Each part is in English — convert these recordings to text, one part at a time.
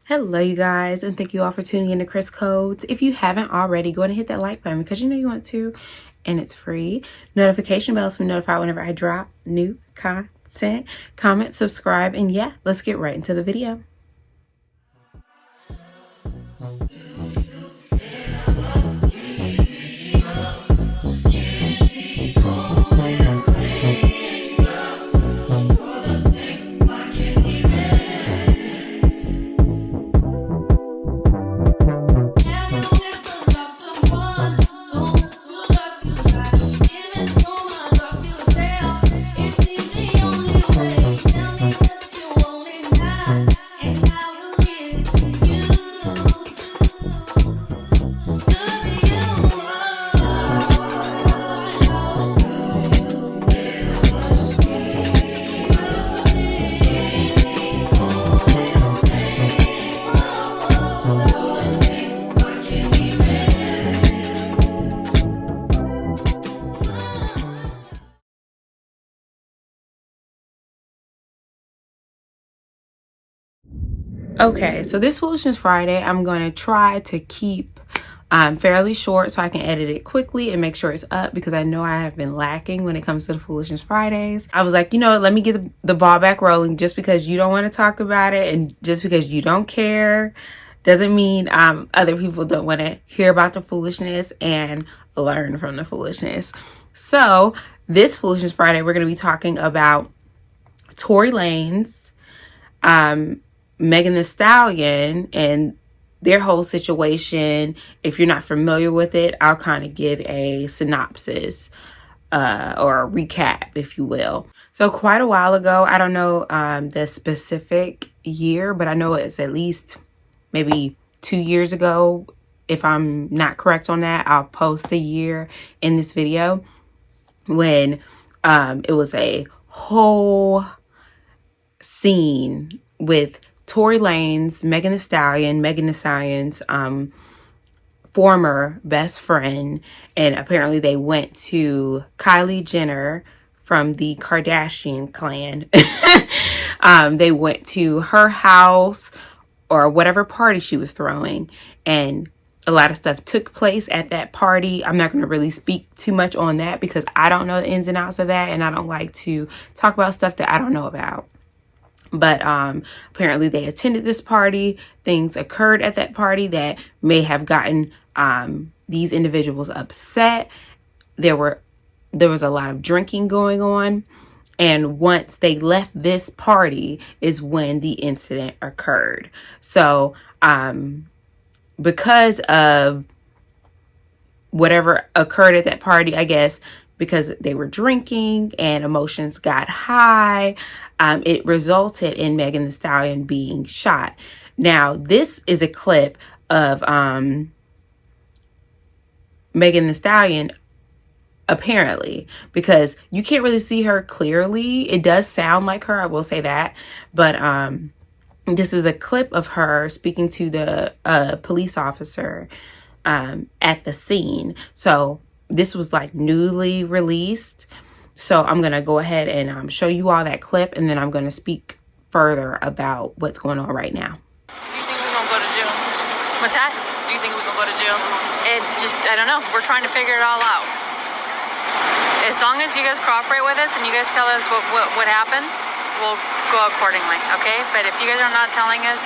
Hello you guys, and thank you all for tuning in to Chris Codes. If you haven't already, go ahead and hit that like button because you know you want to, and it's free. Notification bell so you're notified whenever I drop new content. Comment, subscribe, and yeah, let's get right into the video. Okay, so this Foolishness Friday, I'm going to try to keep fairly short so I can edit it quickly and make sure it's up because I know I have been lacking when it comes to the Foolishness Fridays. I was like, you know what, let me get the ball back rolling. Just because you don't want to talk about it and just because you don't care doesn't mean other people don't want to hear about the foolishness and learn from the foolishness. So this Foolishness Friday, we're going to be talking about Tory Lanez, Megan Thee Stallion, and their whole situation. If you're not familiar with it, I'll kind of give a synopsis or a recap, if you will. So quite a while ago, I don't know the specific year, but I know it's at least maybe 2 years ago. If I'm not correct on that, I'll post the year in this video when it was a whole scene with Tory Lanez, Megan Thee Stallion's former best friend, and apparently they went to Kylie Jenner from the Kardashian clan. They went to her house or whatever party she was throwing, and a lot of stuff took place at that party. I'm not going to really speak too much on that because I don't know the ins and outs of that, and I don't like to talk about stuff that I don't know about. But apparently they attended this party. Things occurred at that party that may have gotten these individuals upset. There was a lot of drinking going on. And once they left this party is when the incident occurred. So because of whatever occurred at that party, I guess, because they were drinking and emotions got high, it resulted in Megan Thee Stallion being shot. Now, this is a clip of Megan Thee Stallion, apparently, because you can't really see her clearly. It does sound like her, I will say that. But this is a clip of her speaking to the police officer at the scene. So this was like newly released. So I'm going to go ahead and show you all that clip, and then I'm going to speak further about what's going on right now. Do you think we're going to go to jail? What's that? Do you think we're going to go to jail? I don't know. We're trying to figure it all out. As long as you guys cooperate with us and you guys tell us what happened, we'll go accordingly, okay? But if you guys are not telling us,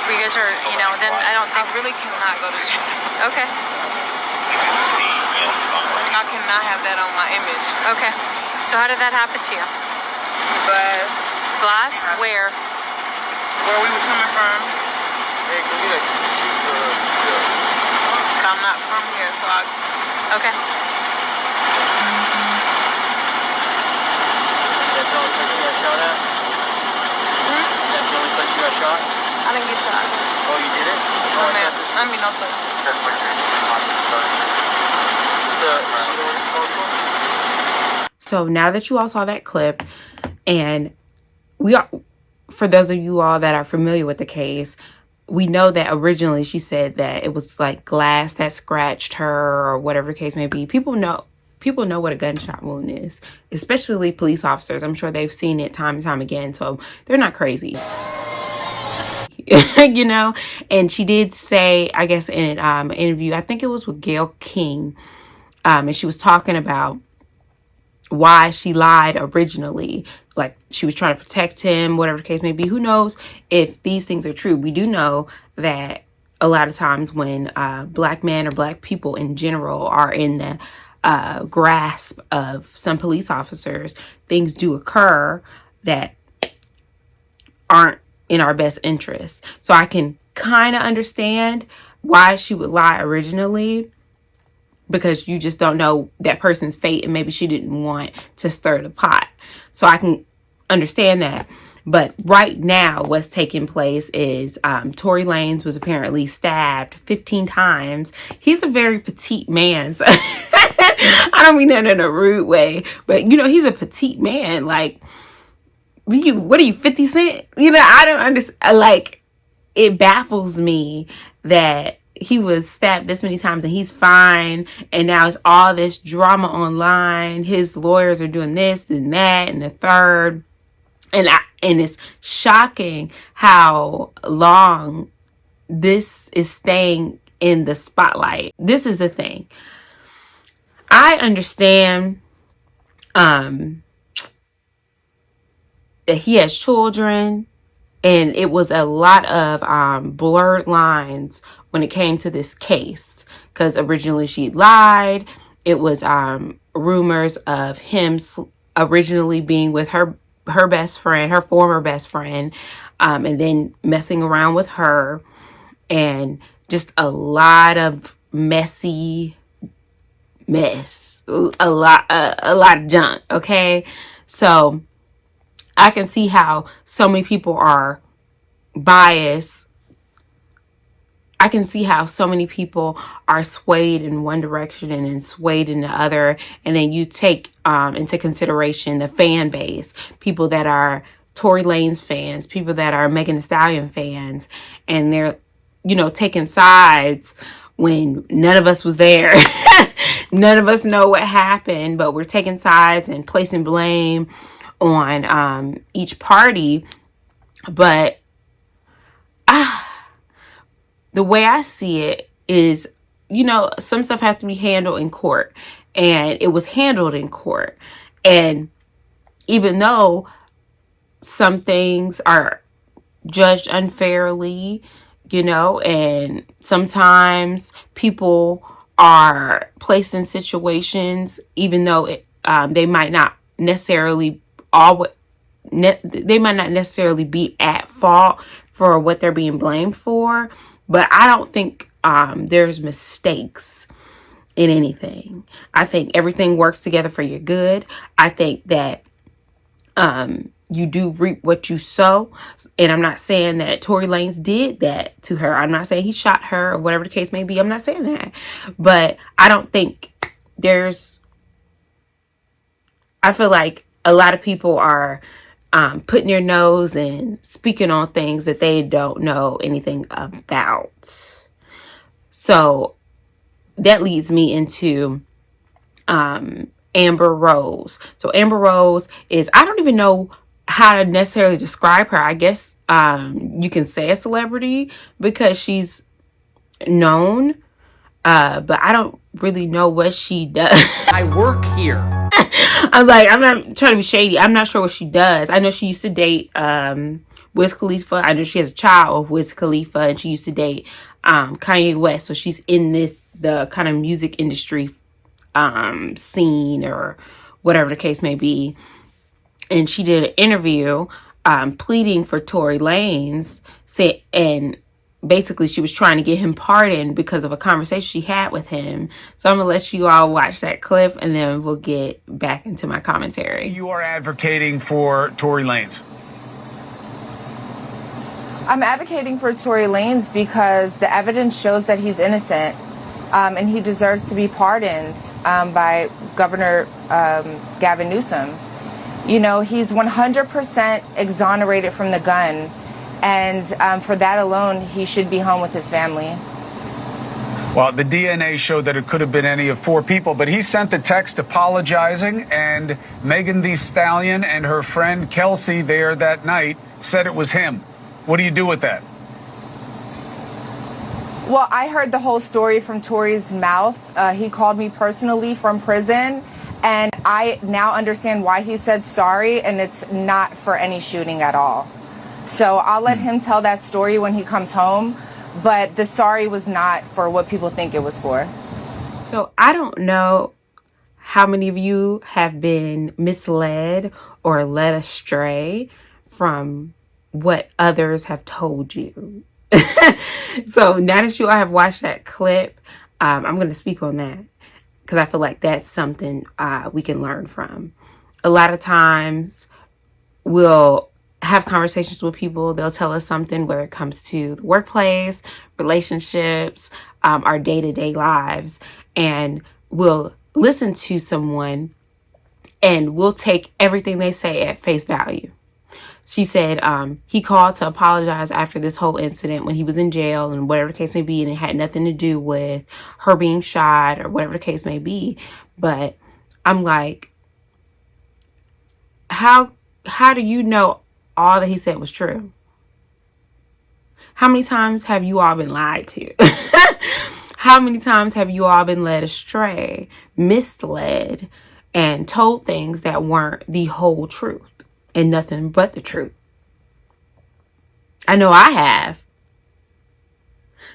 if you guys are, then I don't think... I really cannot go to jail. Okay. I cannot have that on my image. Okay. So how did that happen to you? Glass. Glass? Where? Where we were coming from. But I'm not from here, so I... Okay. That's the only place you got shot at? That's the only place you got shot? I didn't get shot. Oh, you did it? No, ma'am. I mean, no, sir. So now that you all saw that clip, and for those of you all that are familiar with the case, we know that originally she said that it was like glass that scratched her or whatever the case may be. People know what a gunshot wound is, especially police officers. I'm sure they've seen it time and time again, so they're not crazy. you know. And she did say, I guess in an interview, I think it was with Gayle King, and she was talking about why she lied originally. Like, she was trying to protect him, whatever the case may be. Who knows if these things are true? We do know that a lot of times when Black men or Black people in general are in the grasp of some police officers, things do occur that aren't in our best interest. So I can kind of understand why she would lie originally, because you just don't know that person's fate, and maybe she didn't want to stir the pot. So I can understand that. But right now, what's taking place is Tory Lanez was apparently stabbed 15 times. He's a very petite man. So I don't mean that in a rude way, but you know, he's a petite man. Like, what are you, 50 Cent? You know, I don't understand. Like, it baffles me that he was stabbed this many times and he's fine, and now it's all this drama online. His lawyers are doing this and that and the third, and it's shocking how long this is staying in the spotlight. This is the thing. I understand that he has children, and it was a lot of blurred lines when it came to this case, because originally she lied. It was rumors of him originally being with her best friend, her former best friend, and then messing around with her, and just a lot of mess, a lot of junk. Okay, so I can see how so many people are biased. I can see how so many people are swayed in one direction and then swayed in the other. And then you take into consideration the fan base, people that are Tory Lanez fans, people that are Megan Thee Stallion fans, and they're, you know, taking sides when none of us was there. None of us know what happened, but we're taking sides and placing blame on each party. But the way I see it is, you know, some stuff has to be handled in court, and it was handled in court. And even though some things are judged unfairly, you know, and sometimes people are placed in situations, even though they might not necessarily be at fault for what they're being blamed for. But I don't think there's mistakes in anything. I think everything works together for your good. I think that you do reap what you sow. And I'm not saying that Tory Lanez did that to her. I'm not saying he shot her or whatever the case may be. I'm not saying that. But I don't think I feel like a lot of people are putting their nose and speaking on things that they don't know anything about. So that leads me into Amber Rose. So Amber Rose is, I don't even know how to necessarily describe her. I guess you can say a celebrity because she's known, but I don't really know what she does. I work here. I'm not trying to be shady. I'm not sure what she does. I know she used to date Wiz Khalifa. I know she has a child with Wiz Khalifa, and she used to date Kanye West. So she's in the kind of music industry scene or whatever the case may be. And she did an interview pleading for Tory Lanez, and basically she was trying to get him pardoned because of a conversation she had with him. So I'm going to let you all watch that clip, and then we'll get back into my commentary. You are advocating for Tory Lanez. I'm advocating for Tory Lanez because the evidence shows that he's innocent, and he deserves to be pardoned by Governor Gavin Newsom. You know, he's 100% exonerated from the gun. And for that alone, he should be home with his family. Well, the DNA showed that it could have been any of four people, but he sent the text apologizing, and Megan Thee Stallion and her friend Kelsey there that night said it was him. What do you do with that? Well, I heard the whole story from Tory's mouth. He called me personally from prison, and I now understand why he said sorry, and it's not for any shooting at all. So I'll let him tell that story when he comes home, but the sorry was not for what people think it was for. So I don't know how many of you have been misled or led astray from what others have told you. So now that you all have watched that clip, I'm going to speak on that because I feel like that's something we can learn from. A lot of times we'll have conversations with people. They'll tell us something where it comes to the workplace, relationships, our day-to-day lives, and we'll listen to someone and we'll take everything they say at face value. She said he called to apologize after this whole incident when he was in jail and whatever the case may be, and it had nothing to do with her being shot or whatever the case may be. But I'm like, how do you know all that he said was true? How many times have you all been lied to? How many times have you all been led astray, misled, and told things that weren't the whole truth and nothing but the truth? I know I have.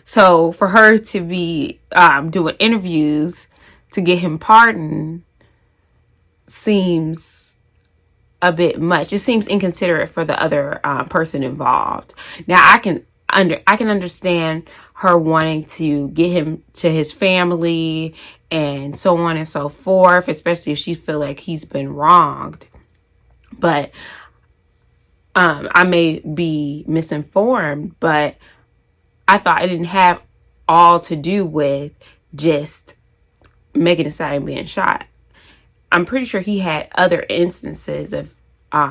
So for her to be doing interviews to get him pardoned seems a bit much. It seems inconsiderate for the other person involved. Now I can understand her wanting to get him to his family and so on and so forth, especially if she feel like he's been wronged. But I may be misinformed, but I thought it didn't have all to do with just Megan Thee Stallion being shot. I'm pretty sure he had other instances of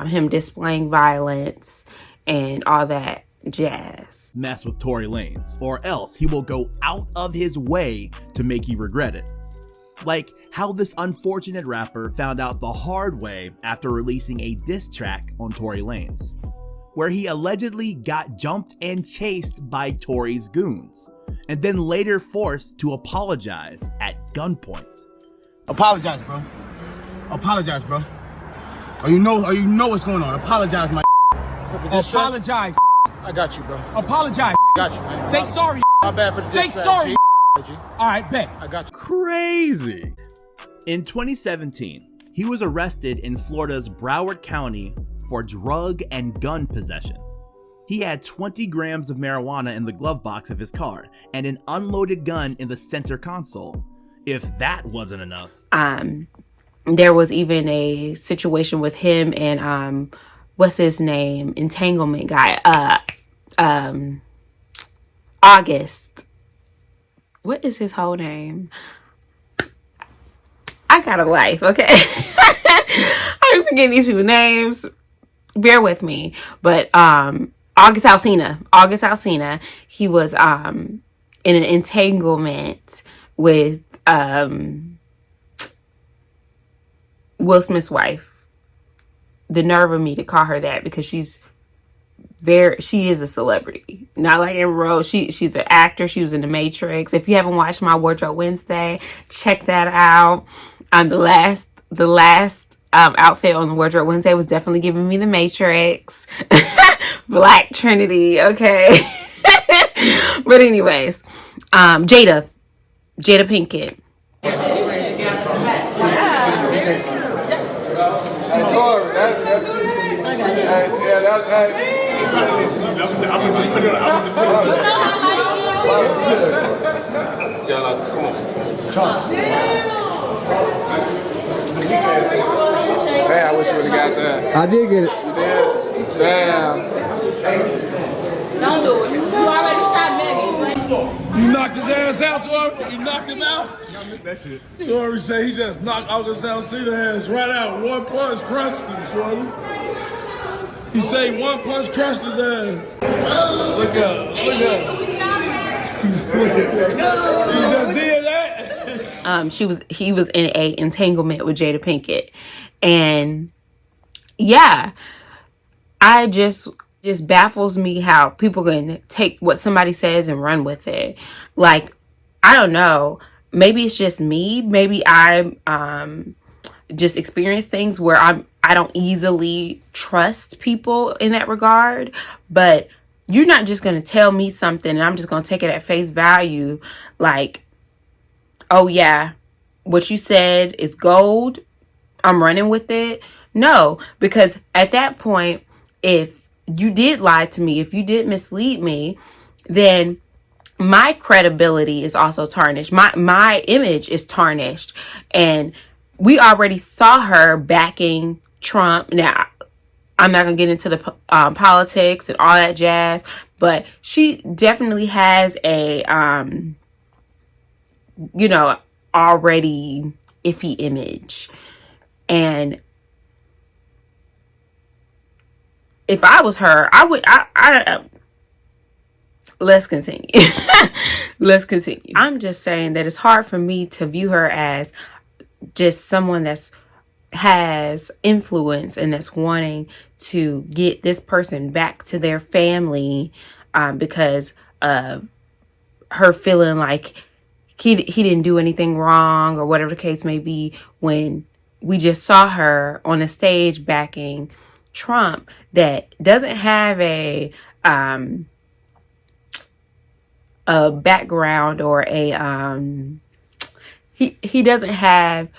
him displaying violence and all that jazz. Mess with Tory Lanez, or else he will go out of his way to make you regret it. Like how this unfortunate rapper found out the hard way after releasing a diss track on Tory Lanez, where he allegedly got jumped and chased by Tory's goons, and then later forced to apologize at gunpoint. Apologize, bro. Apologize, bro. Or you know what's going on. Apologize, my apologize. I got you, bro. Apologize. Got you, man. Say sorry. My bad for the Say diss sorry. track, G. All right, bet. I got you. Crazy. In 2017, he was arrested in Florida's Broward County for drug and gun possession. He had 20 grams of marijuana in the glove box of his car and an unloaded gun in the center console. If that wasn't enough. There was even a situation with him and what's his name? Entanglement guy. August. What is his whole name? I got a life, okay? I'm forgetting these people's names. Bear with me. But August Alsina, he was in an entanglement with Will Smith's wife. The nerve of me to call her that because she is a celebrity. Not like in Rose. She's an actor. She was in The Matrix. If you haven't watched my Wardrobe Wednesday, check that out. The last outfit on the Wardrobe Wednesday was definitely giving me The Matrix. Black Trinity, okay. But anyways, Jada Pinkett. Hey, I wish you would have got that. I did get it. You did? Damn. Don't do it. You already shot Megan. You knocked his ass out, Tory? You knocked him out? Y'all missed that shit. Tory said he just knocked August Alsina ass right out. One punch crushed him, Tory. He say one punch crushed his ass. Look up. He just did that. He was in a entanglement with Jada Pinkett. And yeah, I just just baffles me how people can take what somebody says and run with it. Like, I don't know. Maybe it's just me. Maybe I just experience things where I don't easily trust people in that regard. But you're not just going to tell me something and I'm just going to take it at face value. Like, oh yeah, what you said is gold, I'm running with it. No, because at that point, if you did lie to me, if you did mislead me, then my credibility is also tarnished. My image is tarnished. And we already saw her backing Trump. Now, I'm not going to get into the politics and all that jazz, but she definitely has a, already iffy image. And if I was her, I would, let's continue. Let's continue. I'm just saying that it's hard for me to view her as just someone that's has influence and that's wanting to get this person back to their family because of her feeling like he didn't do anything wrong or whatever the case may be, when we just saw her on the stage backing Trump that doesn't have a background or a he doesn't have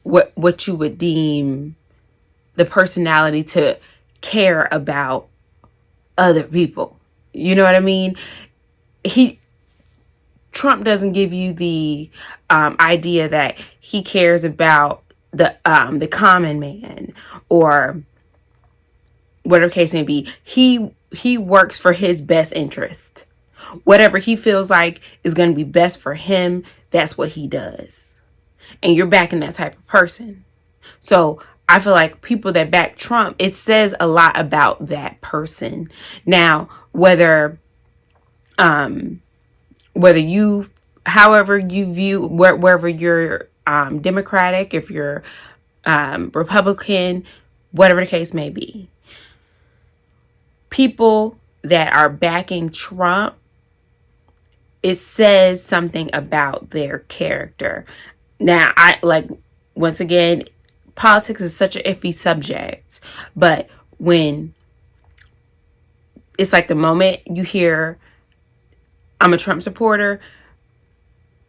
what you would deem the personality to care about other people. You know what I mean? Trump doesn't give you the idea that he cares about the common man or whatever case may be. He works for his best interest. Whatever he feels like is going to be best for him, that's what he does. And you're backing that type of person. So I feel like people that back Trump, it says a lot about that person. Now, whether you, however you view, wherever you're Democratic, if you're Republican, whatever the case may be, people that are backing Trump, it says something about their character. Now, once again, politics is such an iffy subject, but when it's like the moment you hear I'm a Trump supporter,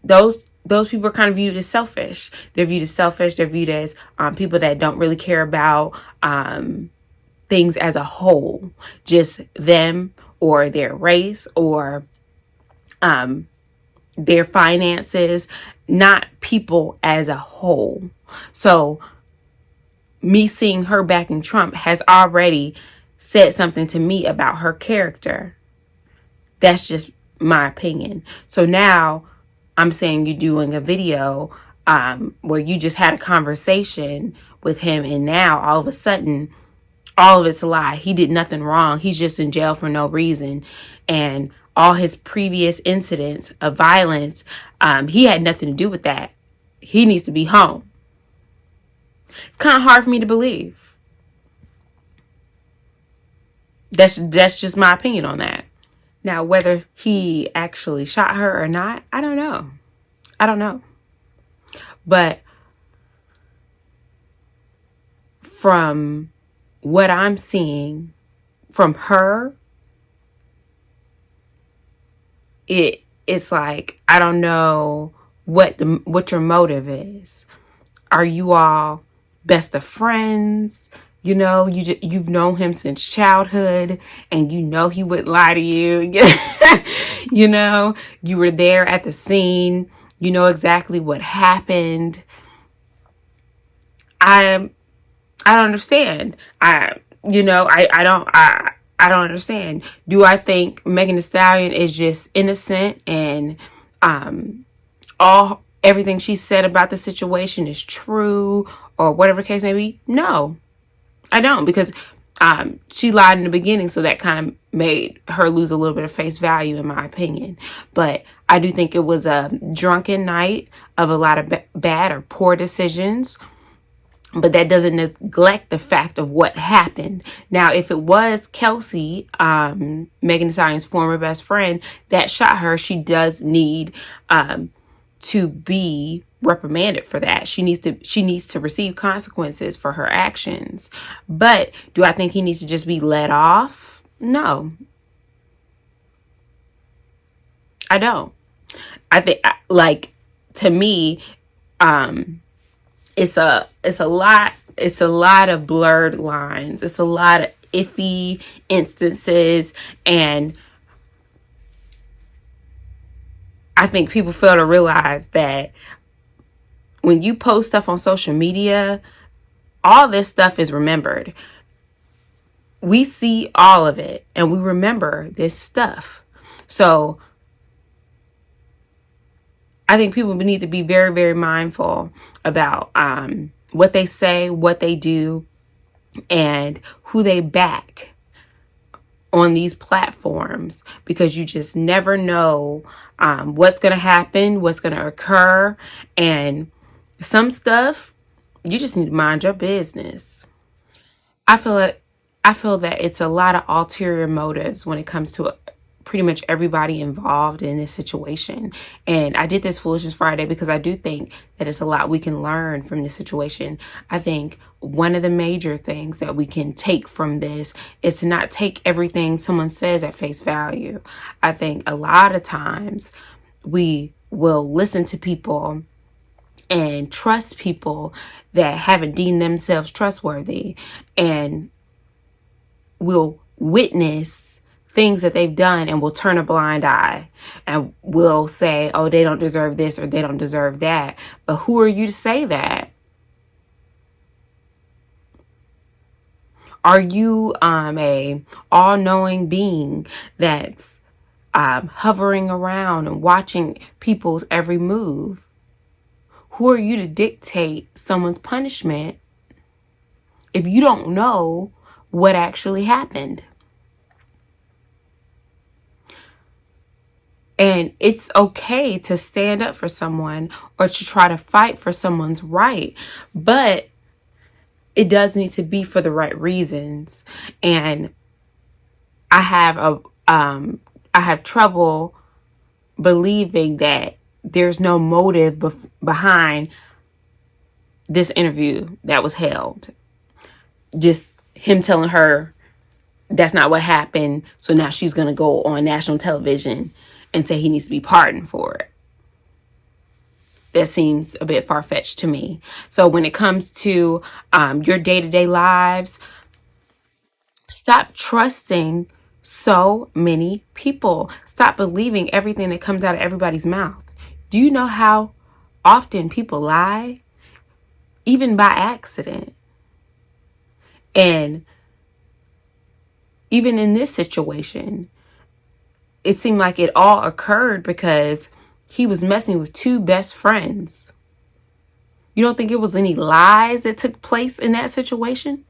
those people are kind of viewed as selfish. They're viewed as selfish. They're viewed as people that don't really care about things as a whole, just them or their race or their finances, not people as a whole. So me seeing her backing Trump has already said something to me about her character. That's just my opinion. So now I'm saying you're doing a video where you just had a conversation with him, and now all of a sudden all of it's a lie. He did nothing wrong. He's just in jail for no reason. And all his previous incidents of violence, he had nothing to do with that. He needs to be home. It's kind of hard for me to believe. That's just my opinion on that. Now, whether he actually shot her or not, I don't know. But from what I'm seeing from her, it's like, I don't know what your motive is. Are you all best of friends? You know, you've known him since childhood, and you know he wouldn't lie to you. You know, you were there at the scene. You know exactly what happened. I don't understand. I don't understand. Do I think Megan Thee Stallion is just innocent and everything she said about the situation is true or whatever the case may be? No, I don't, because she lied in the beginning, so that kind of made her lose a little bit of face value, in my opinion. But I do think it was a drunken night of a lot of bad or poor decisions. But that doesn't neglect the fact of what happened. Now, if it was Kelsey, Megan Thee Stallion's former best friend, that shot her, she does need to be reprimanded for that. She needs to receive consequences for her actions. But do I think he needs to just be let off? No, I don't. I think, like, to me, it's a lot of blurred lines. It's a lot of iffy instances, and I think people fail to realize that when you post stuff on social media, all this stuff is remembered. We see all of it and we remember this stuff. So I think people need to be very, very mindful about what they say, what they do, and who they back on these platforms, because you just never know what's going to happen, what's going to occur. And some stuff, you just need to mind your business. I feel that it's a lot of ulterior motives when it comes to pretty much everybody involved in this situation. And I did this Foolishness Friday because I do think that it's a lot we can learn from this situation. I think one of the major things that we can take from this is to not take everything someone says at face value. I think a lot of times we will listen to people and trust people that haven't deemed themselves trustworthy, and will witness things that they've done and will turn a blind eye and will say, oh, they don't deserve this or they don't deserve that. But who are you to say that? Are you a all-knowing being that's hovering around and watching people's every move? Who are you to dictate someone's punishment if you don't know what actually happened? And it's okay to stand up for someone or to try to fight for someone's right, but it does need to be for the right reasons. And I have trouble believing that there's no motive behind this interview that was held. Just him telling her that's not what happened, so now she's going to go on national television and say he needs to be pardoned for it. That seems a bit far-fetched to me. So when it comes to your day-to-day lives, stop trusting so many people. Stop believing everything that comes out of everybody's mouth. Do you know how often people lie? Even by accident. And even in this situation, it seemed like it all occurred because he was messing with two best friends. You don't think it was any lies that took place in that situation?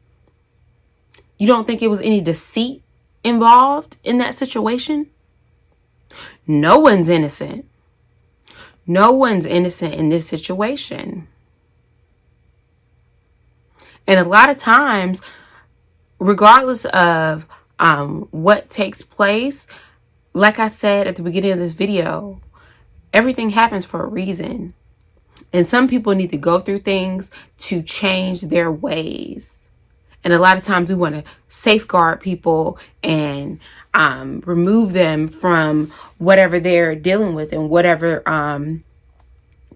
You don't think it was any deceit involved in that situation? No one's innocent. No one's innocent in this situation. And a lot of times, regardless of what takes place, like I said at the beginning of this video, everything happens for a reason. And some people need to go through things to change their ways. And a lot of times we want to safeguard people and remove them from whatever they're dealing with and whatever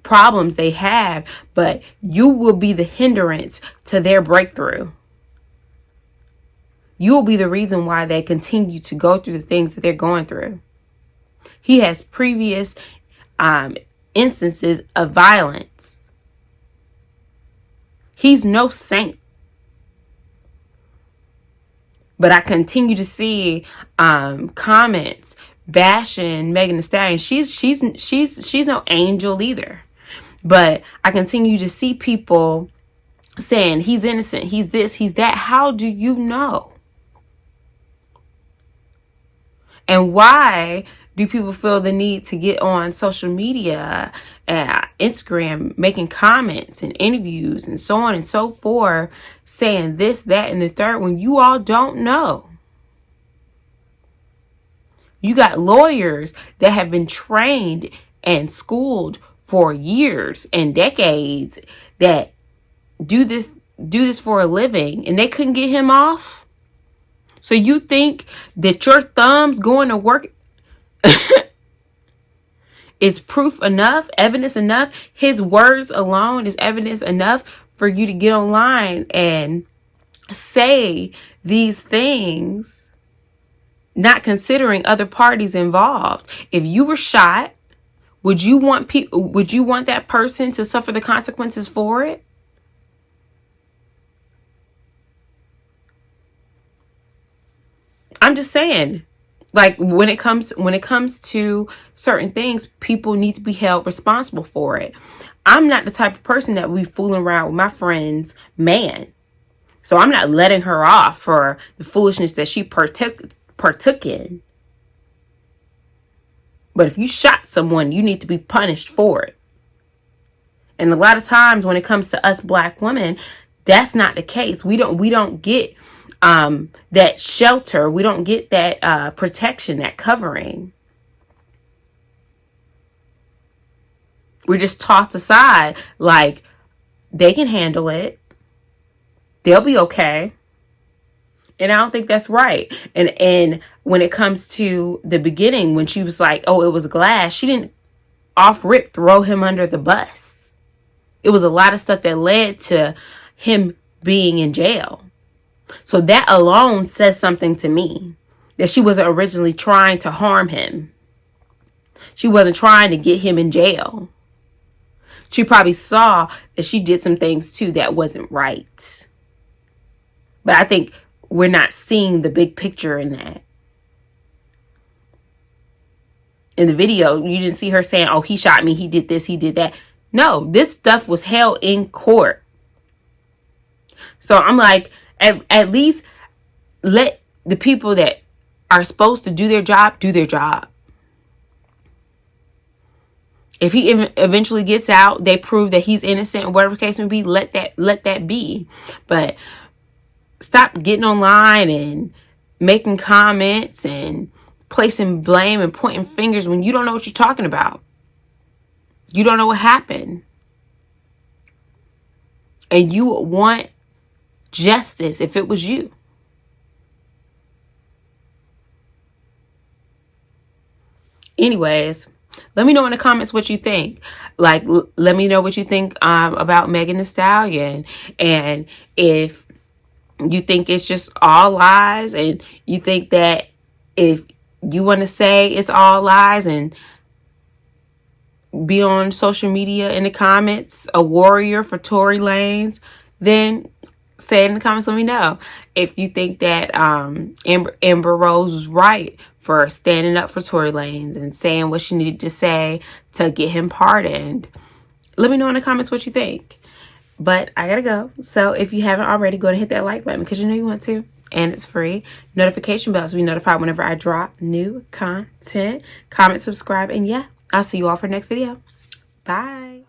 problems they have. But you will be the hindrance to their breakthrough. You'll be the reason why they continue to go through the things that they're going through. He has previous instances of violence. He's no saint. But I continue to see comments bashing Megan Thee Stallion. She's no angel either. But I continue to see people saying he's innocent, he's this, he's that. How do you know? And why do people feel the need to get on social media, Instagram, making comments and interviews and so on and so forth, saying this, that, and the third when you all don't know? You got lawyers that have been trained and schooled for years and decades that do this for a living, and they couldn't get him off. So you think that your thumbs going to work is proof enough, evidence enough? His words alone is evidence enough for you to get online and say these things, not considering other parties involved. If you were shot, would you want that person to suffer the consequences for it? I'm just saying, like, when it comes to certain things, people need to be held responsible for it. I'm not the type of person that we fooling around with my friend's man. So I'm not letting her off for the foolishness that she partook in. But if you shot someone, you need to be punished for it. And a lot of times when it comes to us black women, that's not the case. We don't get that shelter. We don't get that protection, that covering. We're just tossed aside like they can handle it. They'll be okay. And I don't think that's right. And when it comes to the beginning, when she was like, oh, it was glass, she didn't off rip throw him under the bus. It was a lot of stuff that led to him being in jail. So that alone says something to me, that she wasn't originally trying to harm him. She wasn't trying to get him in jail. She probably saw that she did some things too that wasn't right. But I think we're not seeing the big picture in that. In the video, you didn't see her saying, oh, he shot me, he did this, he did that. No, this stuff was held in court. So I'm like, at least let the people that are supposed to do their job, do their job. If he eventually gets out, they prove that he's innocent, whatever the case may be, let that be. But stop getting online and making comments and placing blame and pointing fingers when you don't know what you're talking about. You don't know what happened. And you would want justice if it was you. Anyways, let me know in the comments what you think. Like, let me know what you think about Megan Thee Stallion. And if you think it's just all lies, and you think that if you want to say it's all lies and be on social media in the comments, a warrior for Tory Lanez, then say it in the comments, let me know. If you think that Amber Rose was right for standing up for Tory Lanez and saying what she needed to say to get him pardoned, let me know in the comments what you think. But I gotta go. So if you haven't already, go and hit that like button because you know you want to. And it's free. Notification bells to be notified whenever I drop new content. Comment, subscribe, and yeah, I'll see you all for the next video. Bye.